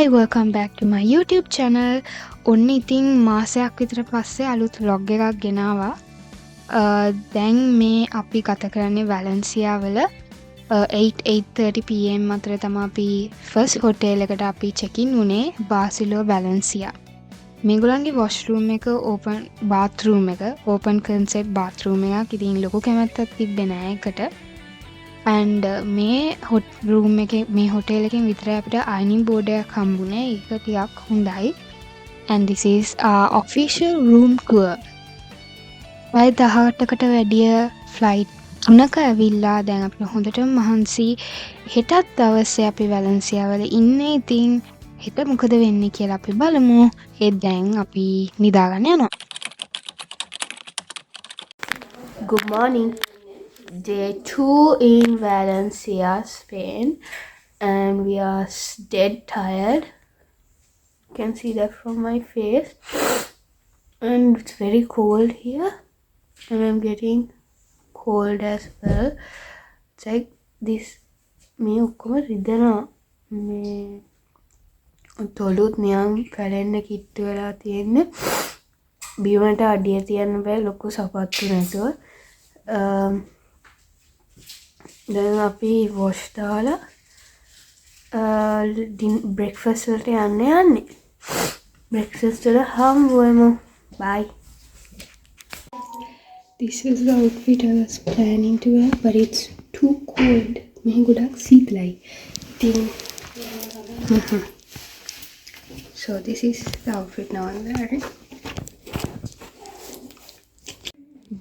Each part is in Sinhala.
Hi, welcome back to my YouTube channel. ඔන්න ඉතින් මාසයක් විතර පස්සේ අලුත් vlog එකක් ගෙනාවා. දැන් මේ අපි ගත කරන්නේ වැලන්සියා වල 8:30 pm අතර තමයි අපි ෆස්ට් හොටෙල් එකට අපි check in වුණේ බාසිලෝ වැලන්සියා. මේගොල්ලන්ගේ washroom එක open bathroom එක open concept bathroom එකක්. ඉතින් ලොකු කැමැත්තක් තිබ්බේ නෑ ඒකට. and මේ room එකේ මේ hotel එකෙන් විතරයි අපිට ironing board එකක් හම්බුනේ. ඒක ටිකක් හොඳයි. and this is our official room tour. වයි 18කට වැඩිය flight තුනක ඇවිල්ලා දැන් අපිට හොඳටම මහන්සි. හෙටත් දවසේ අපි වැලන්සියා වල ඉන්නේ. ඉතින් හෙට මොකද වෙන්නේ කියලා අපි බලමු. ඒ දැන් අපි නිදාගන්න යනවා. Good morning. Day 2 in Valencia, Spain, and we are dead tired. You can see that from my face, and it's very cold here, and I'm getting cold as well. It's like this. Me ukkoma ridana me තොලුත් නියම් කැලෙන්න කිට්ටු වෙලා තියෙන්නේ. බිමට අඩිය තියන්න බෑ ලොකු සපත්තු නැතුව. දැන් අපි වොෂ් දාලා බ්‍රෙක්ෆාස්ට් වලට යන්නේ. බ්‍රෙක්ෆාස්ට් වල හම්බුවෙමු. Bye. This is the outfit I was planning to wear, but it's too cold. මේ ගොඩක් සීතලයි. ඉතින් so this is the outfit now I'm wearing.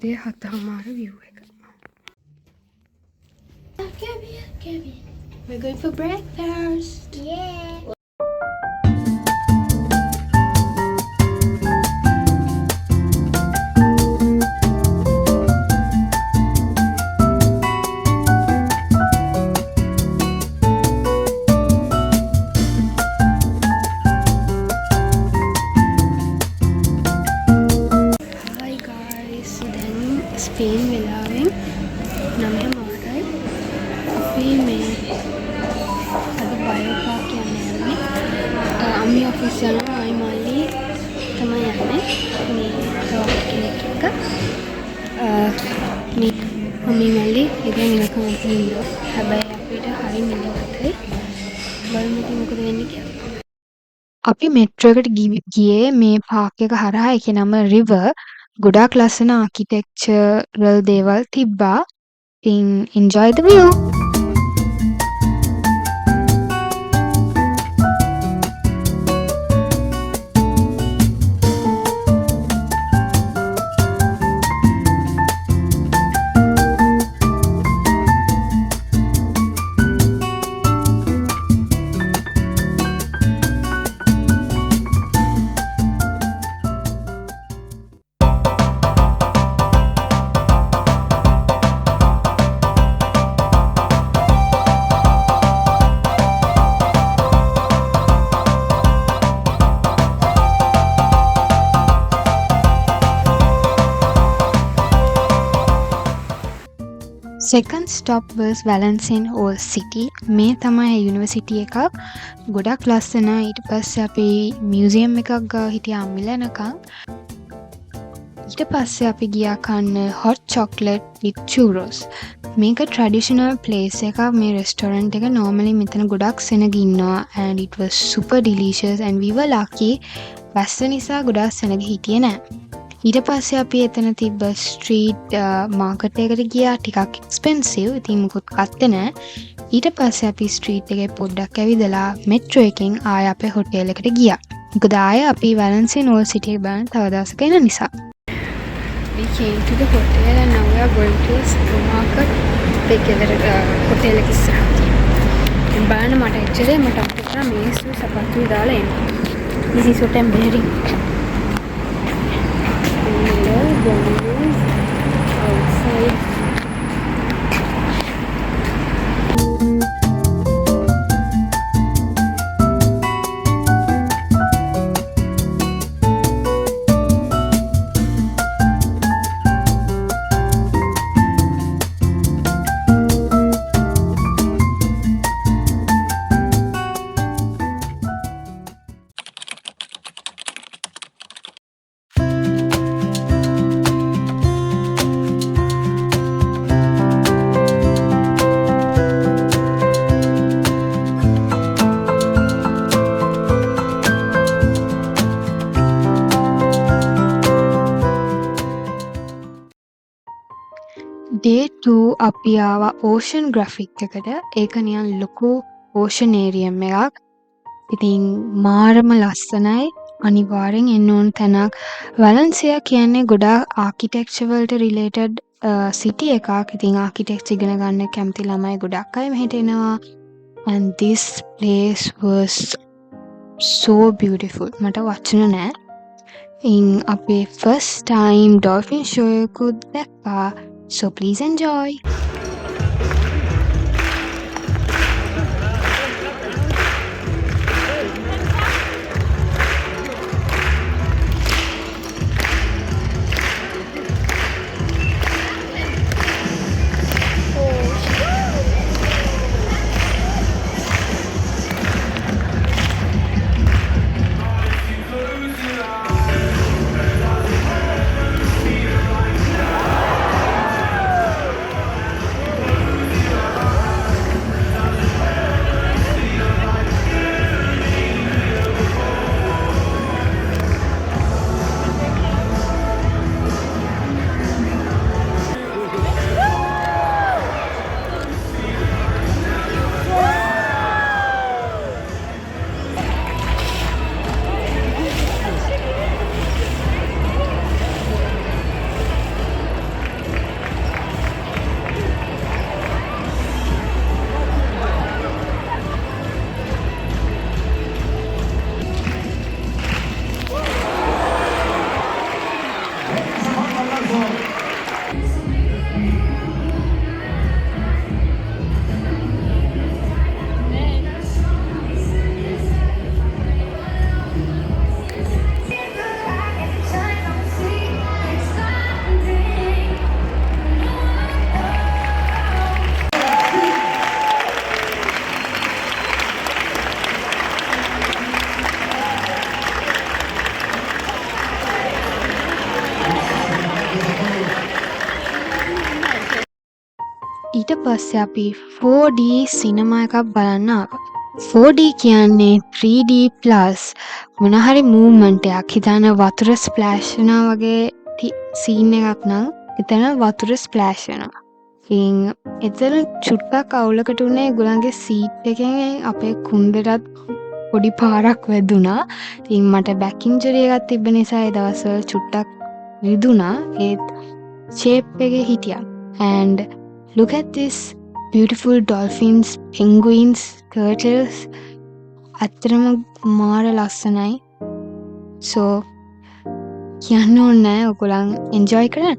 They හතමාර view එක. We're going for breakfast. Yeah. Hi guys, දැන් ස්පේන් වෙලාවෙන් 9 මාටයි. අපි මේ අද බයෝ පාක් යන්නේ. අම්මි ඔෆිස් යනවා. ආයි මල්ලි තමයි යන්නේ. මේ රෝක් කෙනෙක් එක්ක. මේ අම්මි මල්ලි ඉතින් ඉන්නකම ඉන්නවා. හැබැයි අපිට හරිය නිදිමතයි. බලමු ඉතින් මොකද වෙන්නේ කියලා. අපි මෙට්‍රෝ එකට ගියේ මේ පාක් එක හරහා. ඒකේ නම රිවර්. ගොඩාක් ලස්සන ආකිටෙක්චරල් දේවල් තිබ්බා. ඉතින් enjoy the view. Second stop was Valencian Old City. මේ තමයි යුනිවර්සිටි එකක්. ගොඩක් ලස්සනයි. ඊට පස්සේ අපි මියුසියම් එකක් ගාව හිටියා මිලනකම්. ඊට පස්සේ අපි ගියා කන්න hot chocolate with churros. මේක traditional place එකක්. මේ restaurant එක normally මෙතන ගොඩක් සෙනග ඉන්නවා and it was super delicious and we were lucky. වැස්ස නිසා ගොඩක් සෙනග හිටියේ නෑ. ඊට පස්සේ අපි එතන තිබ්බ ස්ට්‍රීට් මාකට් එකට ගියා. ටිකක් එක්ස්පෙන්සිව්. ඉතින් මොකුත් ගත්තේ නෑ. ඊට පස්සේ අපි ස්ට්‍රීට් එකේ පොඩ්ඩක් ඇවිදලා මෙට්‍රෝ එකෙන් ආය අපේ හොටෙල් එකට ගියා. මොකද ආය අපි වැලන්සියන් ඕල්ඩ් සිටි එක බලන්න තව දවසක එන නිසා. We came to the hotel and now we are going to supermarket. ඒකේතර හොටෙල් එක ඉස්සරහා තියෙනවා. බලන්න මට ඇක්චුලි මට අපිට මේසු සපත්තු දාලා එනවා. This is what I'm wearing. Outside. අපි ආවා ඕෂන් ග්‍රැෆික් එකට. ඒක නිකන් ලොකු ඕෂන් ඒරියම් එකක්. ඉතින් මාරම ලස්සනයි. අනිවාර්යෙන් එන්න ඕන තැනක්. වැලන්සියා කියන්නේ ගොඩාක් ආකිටෙක්චර් වලට රිලේටඩ් සිටි එකක්. ඉතින් ආකිටෙක්චර් ඉගෙන ගන්න කැමති ළමයි ගොඩක් අය මෙහෙට එනවා. and this place was so beautiful. මට වචන නෑ. in අපේ first time dolphin show එකකුත් දැක්කා. so please enjoy. ඊට පස්සේ අපි 4D සිනමා එකක් බලන්න ආවා. 4D කියන්නේ 3D plus මොන හරි මූව්මන්ට් එකක්. හිතන්න වතුර ස්ප්ලෑෂ් වෙනවා වගේ සීන් එකක් නම් එතන වතුර ස්ප්ලෑෂ් වෙනවා. ඉතින් එතන චුට්ටක් අවුලකට උනේ ඒගොල්ලන්ගේ සීට් එකෙන් අපේ කුණ්ඩෙටත් පොඩි පාරක් වැදුනා. ඉතින් මට බෑක් ඉන්ජරි එකක් තිබ්බ නිසා ඒ දවස්වල චුට්ටක් රිදුනා. ඒත් ෂේප් එකේ හිටියා. and look at this beautiful dolphins, penguins, turtles. අතරම මාර ලස්සනයි. so කියන්න ඕනේ නෑ ඔයගොල්ලන් enjoy කරන්න.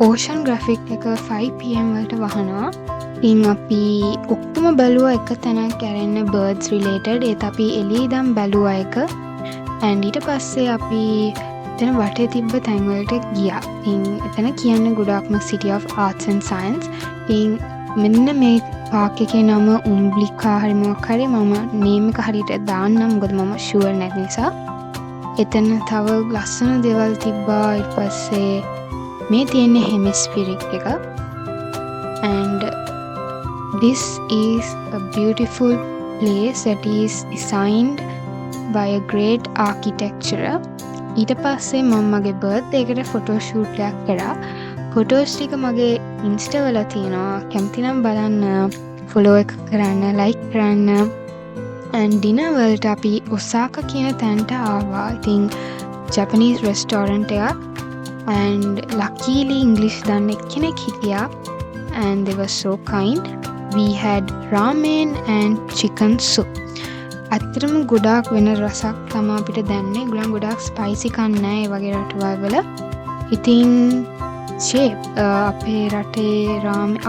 ඕෂන් ග්‍රැෆික් එක 5pm වලට වහනවා. ඉතින් අපි ඔක්කොම බැලුවා එක තැනක් ඇරෙන්න බර්ඩ්ස් රිලේටඩ්. ඒත් අපි එළිය ඉඳන් බැලුවා එක. and ඊට පස්සේ අපි එතන වටේ තිබ්බ තැන් වලට ගියා. ඉතින් එතන කියන්නේ ගොඩාක්ම City of Arts and Science. ඉතින් මෙන්න මේ පාක් එකේ නම උම්බ්ලිකා හරි මොකක් හරි මම නේම් එක හරියට දාන්නම් මොකද මම ෂුවර් නැති නිසා. එතන තව ලස්සන දේවල් තිබ්බා. ඊට පස්සේ මේ තියෙන්නේ හෙමිස්ෆිරික් එක. and this is a beautiful place that is designed by a great architecturer. ඊට පස්සේ මම මගේ බර්ත්ඩේ එකට ෆොටෝ ෂූට් එකක් කරා. ෆොටෝස් ටික මගේ ඉන්ස්ටා වල තියෙනවා. කැමති නම් බලන්න, ෆොලෝ එක කරන්න, ලයික් කරන්න. and dinner වලට අපි ඔසාකා කියන තැනට ආවා. ඉතින් ජපනීස් රෙස්ටෝරන්ට් එකක්. and luckily English දන්න එක්කෙනෙක් හිටියා. and they were so kind. we had ramen and chicken soup. ඇත්තටම ගොඩාක් වෙන රසක් තමයි අපිට දැනෙන්නේ. ඒගොල්ලන් ගොඩාක් ස්පයිසි කන්නේ නැහැ ඒ වගේ රටවල් වල. ඉතින් shape අපේ රටේ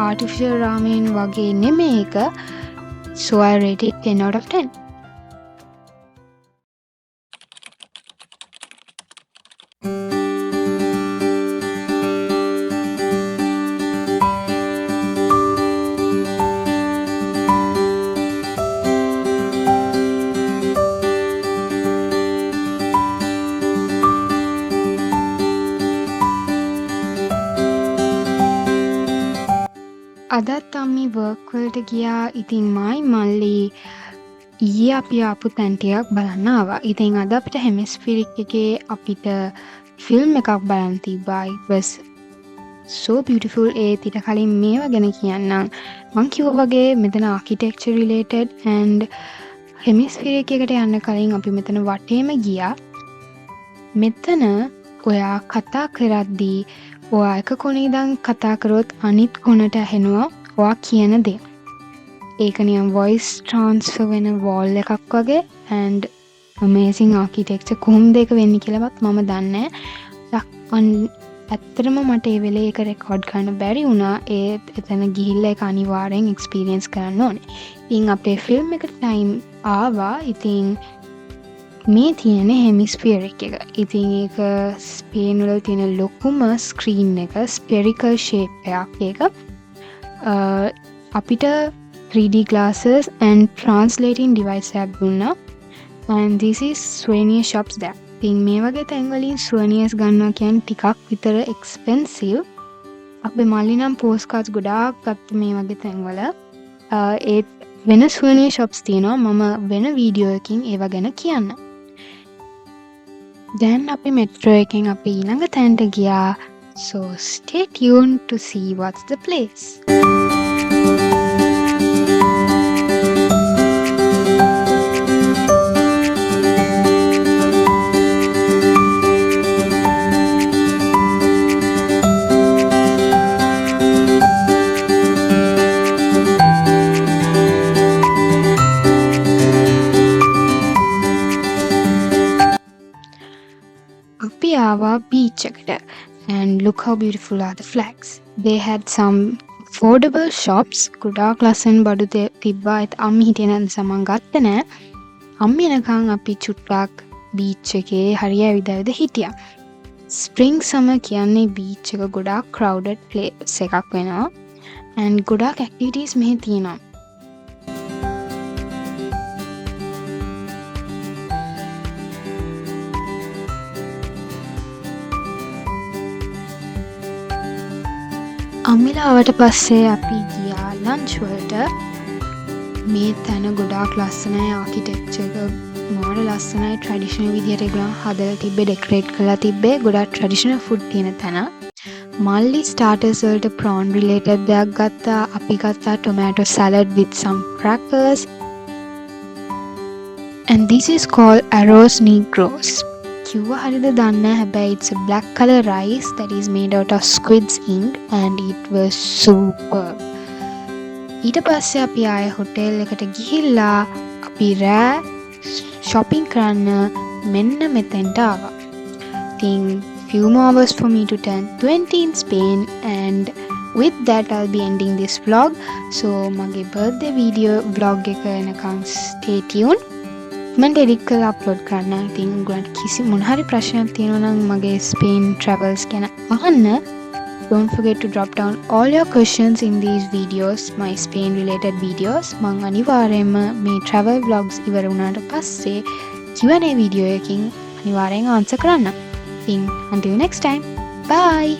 artificial ramen වගේ නෙමෙයි එක. So I rate it 10 out of 10. අදත් අම්මි වර්ක් වලට ගියා. ඉතින් මයි මල්ලි ඊයේ අපි ආපු තැන් ටිකක් බලන්න ආවා. ඉතින් අද අපිට හෙමිස්ෆිරික් එකේ අපිට ෆිල්ම් එකක් බලන්න තිබ්බා. It was so beautiful. ඒත් ඊට කලින් මේවා ගැන කියන්නම්. මං කිව්වා වගේ මෙතන architecture related and හෙමිස්ෆිරික් එකට යන්න කලින් අපි මෙතන වටේම ගියා. මෙතන ඔයා කතා කරද්දී ඔයා එක කොනේ ඉඳන් කතා කරොත් අනිත් කොනට ඇහෙනවා ඔයා කියන දේ. ඒක නිකන් voice transfer වෙන wall එකක් වගේ and amazing architecture. කොහොමද ඒක වෙන්නේ කියලාවත් මම දන්නේ නැහැ. ඇත්තටම මට ඒ වෙලේ ඒක රෙකෝඩ් කරන්න බැරි වුණා. ඒත් එතන ගිහිල්ලා ඒක අනිවාර්යෙන් එක්ස්පීරියන්ස් කරන්න ඕනේ. ඉතින් අපේ ෆිල්ම් එකට ටයිම් ආවා. ඉතින් මේ තියෙන හෙමිස්ෆියරික් එක. ඉතින් ඒක ස්පේන් වල තියෙන ලොකුම ස්ක්‍රීන් එක, ස්පෙරිකල් ෂේප් එකක් ඒක. අපිට 3D glasses and translating device එකක් දුන්නා. and this is souvenir shops there. ඉතින් මේ වගේ තැන් වලින් souvenirs ගන්නවා කියන්නේ ටිකක් විතර expensive. අපේ මල්ලි නම් post cards ගොඩාක් ගත්ත මේ වගේ තැන් වල. ඒත් වෙන souvenir shops තියෙනවා. මම වෙන වීඩියෝ එකකින් ඒවා ගැන කියන්නම්. දැන් අපි මෙට්‍රෝ එකෙන් අපි ඊළඟ තැනට ගියා. So stay tuned to see what's the place. අපි ආවා beach එකට. And look how beautiful are the flags. They had some affordable shops. ගොඩාක් ලස්සන බඩු තිබ්බා. ඒත් අම්මි හිටියේ නැති නිසා මං ගත්තේ නෑ. අම්මි එනකන් අපි චුට්ටක් beach එකේ හරිය ඇවිද හිටියා. Spring summer කියන්නේ beach එක ගොඩාක් crowded place එකක් වෙනවා. and ගොඩාක් activities මෙහි තියෙනවා. අම්මිලාවට පස්සේ අපි ගියා ලන්ච් වලට. මේ තැන ගොඩාක් ලස්සනයි. ආකිටෙක්චර් එක මාර ලස්සනයි. ට්‍රැඩිෂනල් විදියට ඒගොල්ලෝ හදලා තිබ්බේ, ඩෙකොරේට් කරලා තිබ්බේ. ගොඩාක් ට්‍රැඩිෂනල් ෆුඩ් තියෙන තැන. මල්ලි ස්ටාර්ටර්ස් වලට prawn related දෙයක් ගත්තා. අපි ගත්තා tomato salad with some crackers. and this is called arroz negros. කිව්වා හරිද දන්නේ හැබැයි it's a black color rice that is made out of squid's ink and it was super. ඊට පස්සේ අපි ආයේ හොටෙල් එකට ගිහිල්ලා අපි රෑ shopping කරන්න මෙන්න මෙතෙන්ට ආවා. ඉතින් few more hours for me to turn 20 in Spain and with that I'll be ending this vlog. so මගේ birthday video vlog එක එනකන් stay tuned. මම edit කරලා අප්ලෝඩ් කරන්න. ඉතින් ඔයගොල්ලන්ට කිසි මොන හරි ප්‍රශ්නයක් තියෙනවා නම් මගේ Spain travels ගැන අහන්න. Don't forget to drop down all your questions in these videos, my Spain related videos. මම අනිවාර්යයෙන්ම මේ travel vlogs ඉවර වුණාට පස්සේ Q&A video එකකින් අනිවාර්යෙන් answer කරන්න. ඉතින් until next time. Bye.